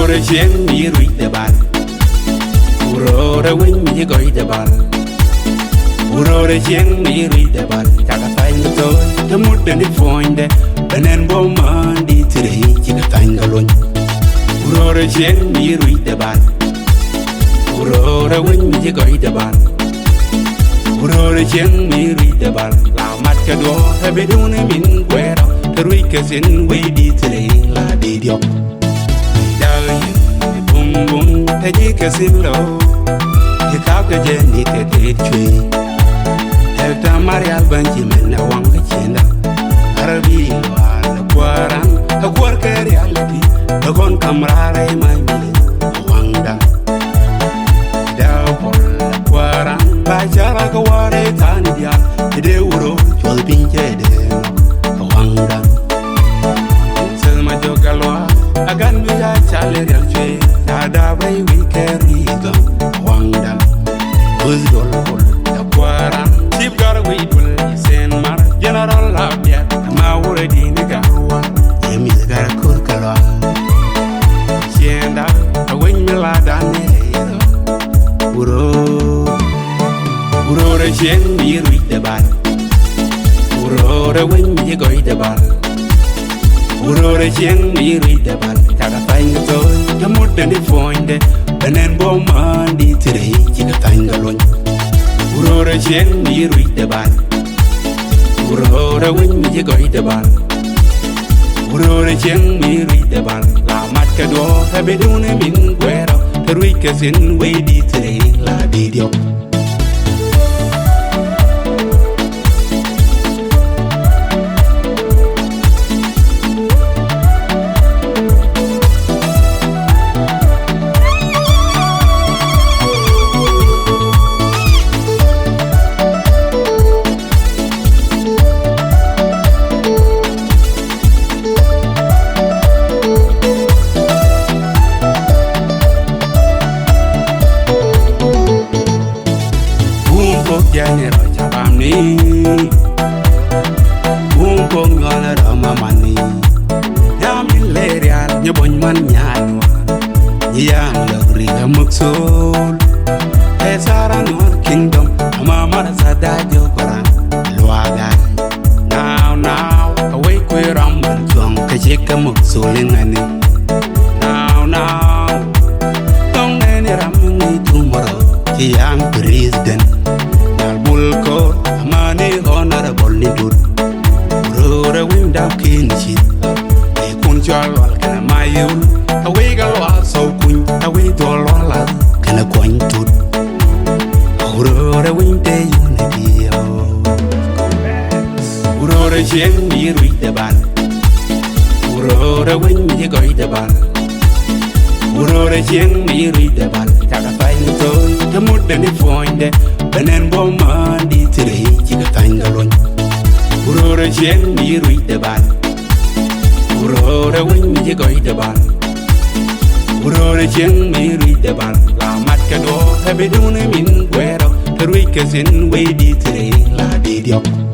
Urore chien mi rui de bal. Urore win mi goi de bal. Urore chien mi rui de bal. Chaka find the toy. The mood and the find it. And then woman di today. Chika find the lunch. Urore chien mi rui de bal. Urore win mi goi de bal. Urore chien mi rui de bal. La mat ka do. Have it on him in guero. The weakest in way di today. La di diop. Boom boom, the dick is in low. You talk a jenny, the dead tree. Elta Maria Benjamin, a wanga china. Arabi, the Quaran, a worker reality. The one camera, my million, a wanga. Down the Quaran, by Jaragaware, Tania, the Deuro, you'll be dead. A wanga. Selma Jogaloa. Agan we are Charlie Relche, Tada way we carry them, Wanda, who's dollar, the Quaran, Chief Garway will send Mar, General Labia, Maura di Nigarua, Emis Garakurkala, Sienda, a wing Miladane, Uro, Regien, me read the bar, Uro, the wing me go the bar. Urore chien mi read the bal. Chaka find the toy. The mood and the find it. And then woman di today. Chika find the lunch. Urore chien mi read the bal. Urore win mi go the bal. Urore chien mi read the bal. La mat ka do. Have it on him in guero. The weakest in way di today. La di diop. General Chabamni, Boom Gala Ramamani, Yamin Larial, Yabonman Yanwa, Yan Lagriga Muxol, Esara Nor Kingdom, Amamara Sadajo Koran, Luaga. Now, away queer Ramban Jong, Kajika Muxolin Ani. Now, don't any Ramuni tomorrow, Young President. Bulko, money honorable Nidur. Rura wind up kinship. A punchal can my you. A wiggle so queen, a way to a roller, can a coin to. Rura wind day unity. Rura chien me read the ball. Rura wind me go the ball. Rura chien me read the ball. Taka find the toy, the mood and the find it. And then woman di today, Chika find the lunch. Urore chien mi read the ball. Urore win mi go the ball. Urore chien mi read the ball. La mat ka do, have it on him in guero. The weakest in way di today, la di diop.